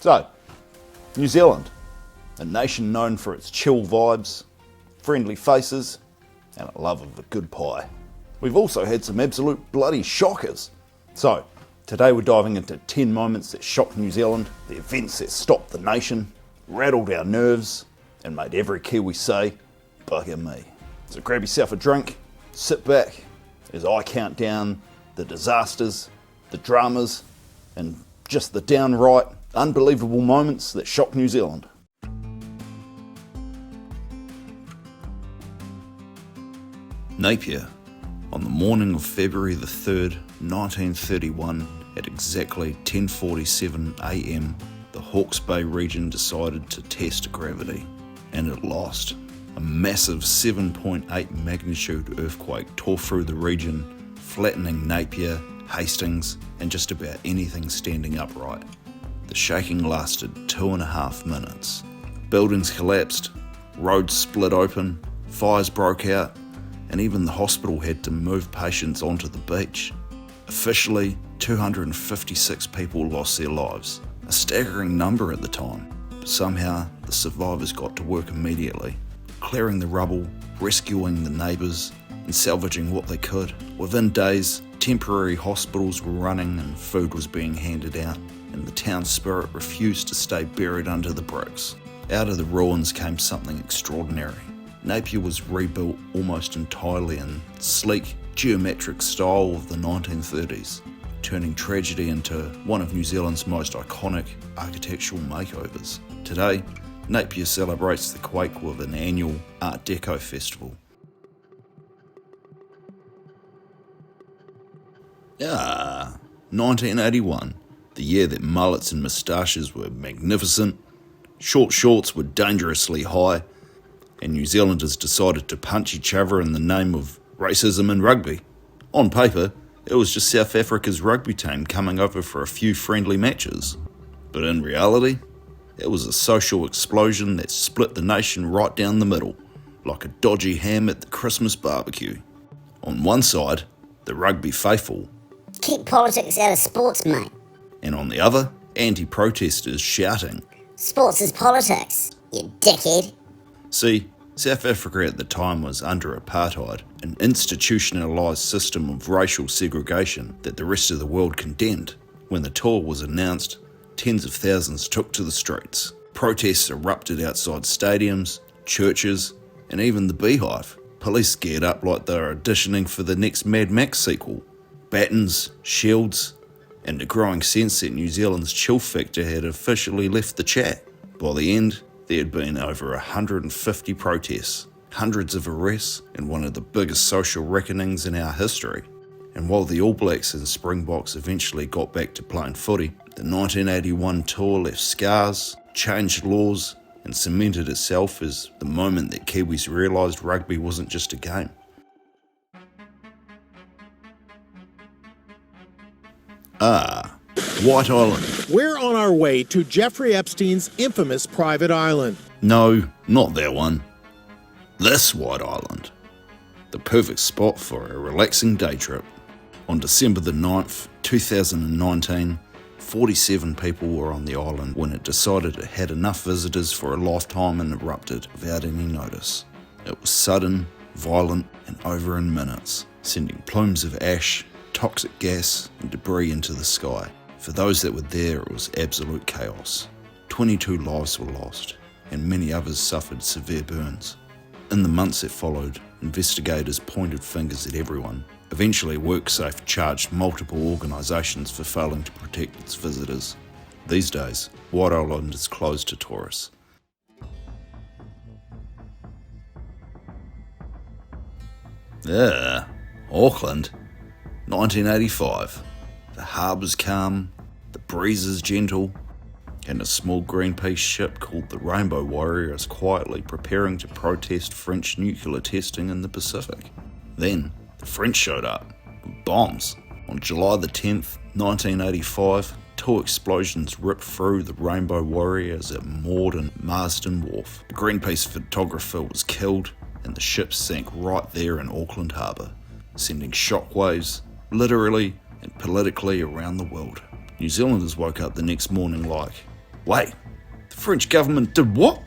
So, New Zealand, a nation known for its chill vibes, friendly faces, and a love of a good pie. We've also had some absolute bloody shockers. So, today we're diving into 10 moments that shocked New Zealand, the events that stopped the nation, rattled our nerves, and made every Kiwi say, bugger me. So grab yourself a drink, sit back, as I count down the disasters, the dramas, and just the downright unbelievable moments that shocked New Zealand. Napier. On the morning of February the 3rd, 1931, at exactly 10:47 a.m, the Hawke's Bay region decided to test gravity, and it lost. A massive 7.8 magnitude earthquake tore through the region, flattening Napier, Hastings, and just about anything standing upright. The shaking lasted 2.5 minutes. Buildings collapsed, roads split open, fires broke out, and even the hospital had to move patients onto the beach. Officially, 256 people lost their lives, a staggering number at the time. But somehow, the survivors got to work immediately, clearing the rubble, rescuing the neighbours, and salvaging what they could. Within days, temporary hospitals were running and food was being handed out, and the town spirit refused to stay buried under the bricks. Out of the ruins came something extraordinary. Napier was rebuilt almost entirely in sleek, geometric style of the 1930s, turning tragedy into one of New Zealand's most iconic architectural makeovers. Today, Napier celebrates the quake with an annual Art Deco festival. 1981, the year that mullets and moustaches were magnificent, short shorts were dangerously high, and New Zealanders decided to punch each other in the name of racism and rugby. On paper, it was just South Africa's rugby team coming over for a few friendly matches. But in reality, it was a social explosion that split the nation right down the middle, like a dodgy ham at the Christmas barbecue. On one side, the rugby faithful. Keep politics out of sports, mate. And on the other, anti-protesters shouting, Sports is politics, you dickhead. See, South Africa at the time was under apartheid, an institutionalised system of racial segregation that the rest of the world condemned. When the tour was announced, tens of thousands took to the streets. Protests erupted outside stadiums, churches, and even the Beehive. Police geared up like they were auditioning for the next Mad Max sequel. Batons, shields, and a growing sense that New Zealand's chill factor had officially left the chat. By the end, there had been over 150 protests, hundreds of arrests, and one of the biggest social reckonings in our history. And while the All Blacks and Springboks eventually got back to playing footy, the 1981 tour left scars, changed laws, and cemented itself as the moment that Kiwis realised rugby wasn't just a game. White Island. We're on our way to Jeffrey Epstein's infamous private island. No, not that one. This White Island. The perfect spot for a relaxing day trip. On December the 9th, 2019, 47 people were on the island when it decided it had enough visitors for a lifetime and erupted without any notice. It was sudden, violent, and over in minutes, sending plumes of ash, toxic gas, and debris into the sky. For those that were there, it was absolute chaos. 22 lives were lost, and many others suffered severe burns. In the months that followed, investigators pointed fingers at everyone. Eventually, WorkSafe charged multiple organisations for failing to protect its visitors. These days, White Island is closed to tourists. Auckland, 1985. The harbour's calm, the breeze is gentle, and a small Greenpeace ship called the Rainbow Warrior is quietly preparing to protest French nuclear testing in the Pacific. Then, the French showed up with bombs. On July the 10th, 1985, 2 explosions ripped through the Rainbow Warrior as it moored in Marsden Wharf. The Greenpeace photographer was killed, and the ship sank right there in Auckland Harbour, sending shockwaves, literally and politically, around the world. New Zealanders woke up the next morning like, Wait, the French government did what?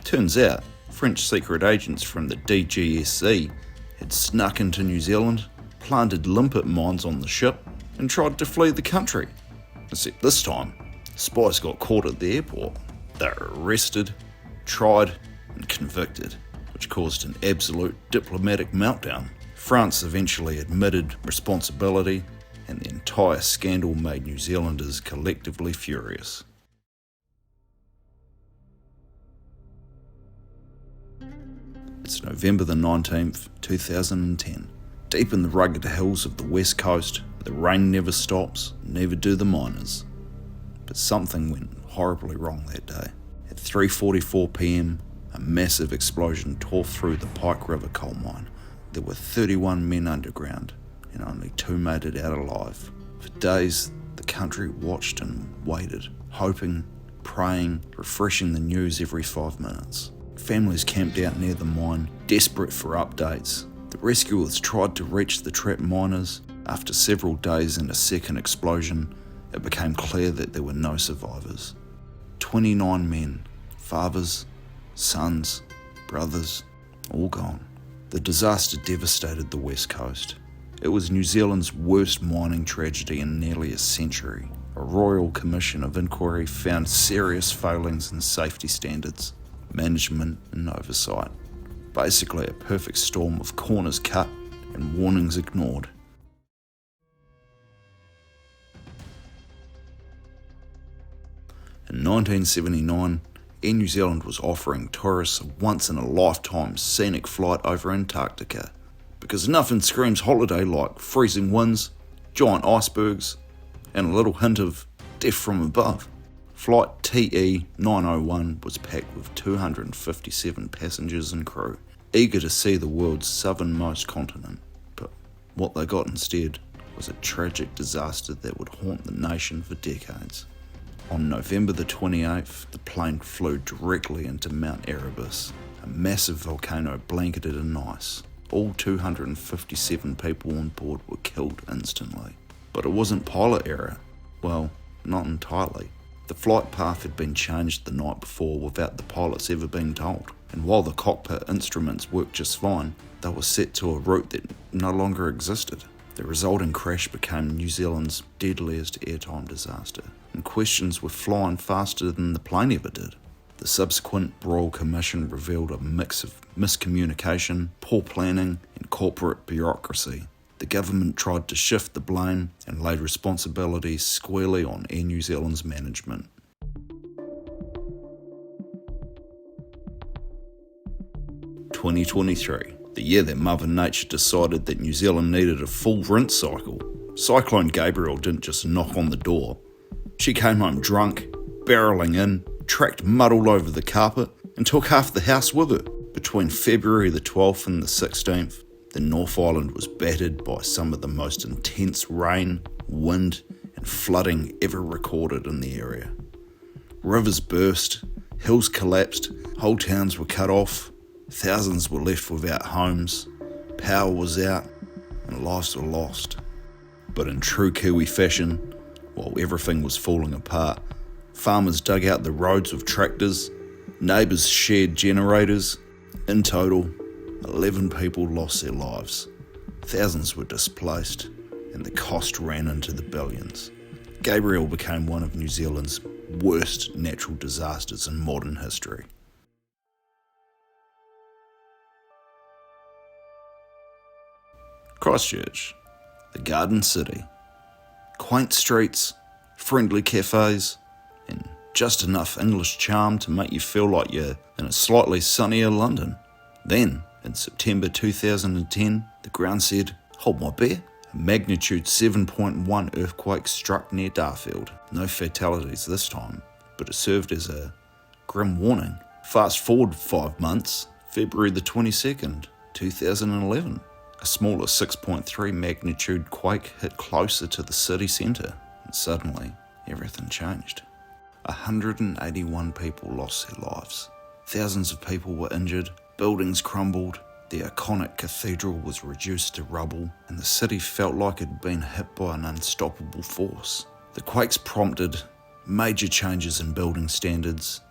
Turns out, French secret agents from the DGSC had snuck into New Zealand, planted limpet mines on the ship, and tried to flee the country. Except this time, spies got caught at the airport. They were arrested, tried, and convicted, which caused an absolute diplomatic meltdown. France eventually admitted responsibility, and the entire scandal made New Zealanders collectively furious. It's November the 19th, 2010. Deep in the rugged hills of the west coast, the rain never stops, neither do the miners. But something went horribly wrong that day. At 3:44 p.m, a massive explosion tore through the Pike River coal mine. There were 31 men underground, and only 2 made it out alive. For days, the country watched and waited, hoping, praying, refreshing the news every 5 minutes. Families camped out near the mine, desperate for updates. The rescuers tried to reach the trapped miners. After several days and a second explosion, it became clear that there were no survivors. 29 men, fathers, sons, brothers, all gone. The disaster devastated the west coast. It was New Zealand's worst mining tragedy in nearly a century. A royal commission of inquiry found serious failings in safety standards, management and oversight. Basically a perfect storm of corners cut and warnings ignored. In 1979, Air New Zealand was offering tourists a once-in-a-lifetime scenic flight over Antarctica, because nothing screams holiday like freezing winds, giant icebergs, and a little hint of death from above. Flight TE 901 was packed with 257 passengers and crew, eager to see the world's southernmost continent. But what they got instead was a tragic disaster that would haunt the nation for decades. On November the 28th, the plane flew directly into Mount Erebus, a massive volcano blanketed in ice. All 257 people on board were killed instantly. But it wasn't pilot error. Well, not entirely. The flight path had been changed the night before without the pilots ever being told. And while the cockpit instruments worked just fine, they were set to a route that no longer existed. The resulting crash became New Zealand's deadliest airtime disaster, and questions were flying faster than the plane ever did. The subsequent Royal Commission revealed a mix of miscommunication, poor planning, and corporate bureaucracy. The government tried to shift the blame and laid responsibility squarely on Air New Zealand's management. "2023, the year that Mother Nature decided that New Zealand needed a full rinse cycle. Cyclone Gabrielle didn't just knock on the door. She came home drunk, barreling in, tracked mud all over the carpet, and took half the house with her. Between February the 12th and the 16th, the North Island was battered by some of the most intense rain, wind, and flooding ever recorded in the area. Rivers burst, hills collapsed, whole towns were cut off, thousands were left without homes, power was out, and lives were lost. But in true Kiwi fashion, while everything was falling apart, farmers dug out the roads with tractors, neighbours shared generators. In total, 11 people lost their lives. Thousands were displaced, and the cost ran into the billions. Gabrielle became one of New Zealand's worst natural disasters in modern history. Christchurch, the Garden City. Quaint streets, friendly cafes, and just enough English charm to make you feel like you're in a slightly sunnier London. Then, in September 2010, the ground said, "Hold my beer." A magnitude 7.1 earthquake struck near Darfield. No fatalities this time, but it served as a grim warning. Fast forward 5 months, February the 22nd, 2011. A smaller 6.3 magnitude quake hit closer to the city centre, and suddenly everything changed. 181 people lost their lives. Thousands of people were injured, buildings crumbled, the iconic cathedral was reduced to rubble, and the city felt like it had been hit by an unstoppable force. The quakes prompted major changes in building standards,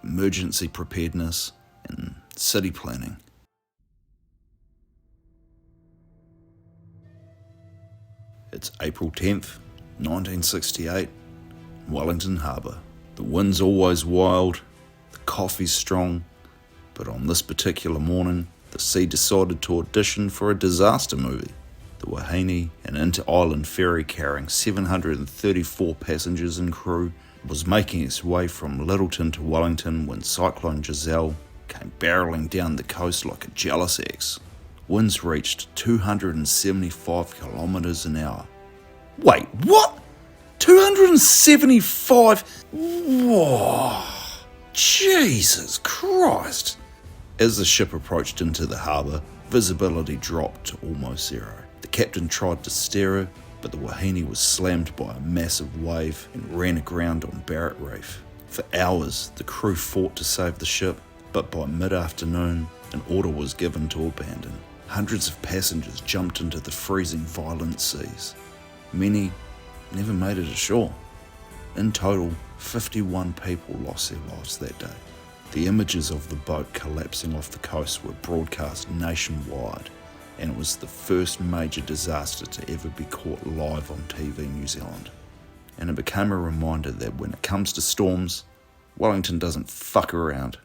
emergency preparedness, and city planning. It's April 10th, 1968, Wellington Harbour. The wind's always wild, the coffee's strong, but on this particular morning, the sea decided to audition for a disaster movie. The Wahine, an inter-island ferry carrying 734 passengers and crew, was making its way from Lyttelton to Wellington when Cyclone Gabrielle came barreling down the coast like a jealous ex. Winds reached 275 kilometres an hour. Wait, what? 275? Whoa! Jesus Christ! As the ship approached into the harbour, visibility dropped to almost zero. The captain tried to steer her, but the Wahine was slammed by a massive wave and ran aground on Barrett Reef. For hours, the crew fought to save the ship, but by mid-afternoon, an order was given to abandon. Hundreds of passengers jumped into the freezing, violent seas. Many never made it ashore. In total, 51 people lost their lives that day. The images of the boat collapsing off the coast were broadcast nationwide, and it was the first major disaster to ever be caught live on TV in New Zealand. And it became a reminder that when it comes to storms, Wellington doesn't fuck around.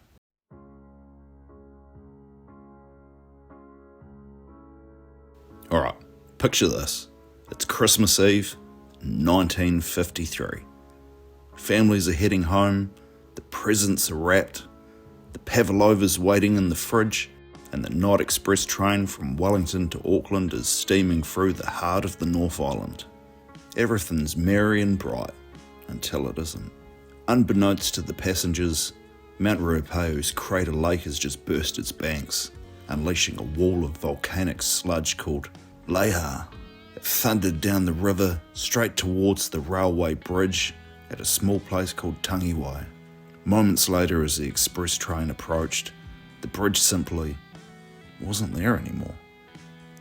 Alright, picture this. It's Christmas Eve, 1953. Families are heading home, the presents are wrapped, the pavlova's waiting in the fridge, and the night express train from Wellington to Auckland is steaming through the heart of the North Island. Everything's merry and bright, until it isn't. Unbeknownst to the passengers, Mount Ruapehu's Crater Lake has just burst its banks, unleashing a wall of volcanic sludge called Leha. It thundered down the river straight towards the railway bridge at a small place called Tangiwai. Moments later, as the express train approached, the bridge simply wasn't there anymore.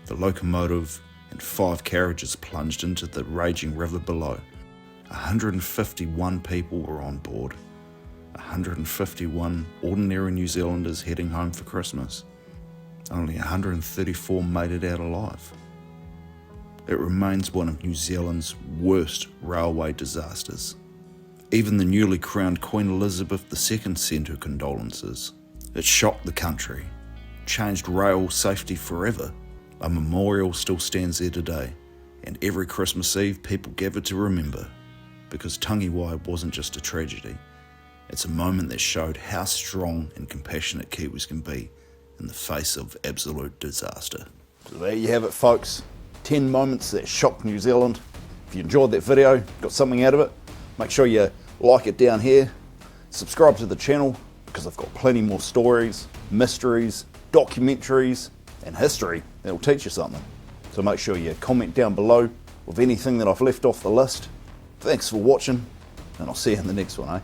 The locomotive and 5 carriages plunged into the raging river below. 151 people were on board. 151 ordinary New Zealanders heading home for Christmas. Only 134 made it out alive. It remains one of New Zealand's worst railway disasters. Even the newly crowned Queen Elizabeth II sent her condolences. It shocked the country, changed rail safety forever. A memorial still stands there today, and every Christmas Eve people gather to remember, because Tangiwai wasn't just a tragedy. It's a moment that showed how strong and compassionate Kiwis can be in the face of absolute disaster. So there you have it, folks. 10 moments that shocked New Zealand. If you enjoyed that video, got something out of it, make sure you like it down here. Subscribe to the channel, because I've got plenty more stories, mysteries, documentaries, and history that'll teach you something. So make sure you comment down below with anything that I've left off the list. Thanks for watching, and I'll see you in the next one, eh?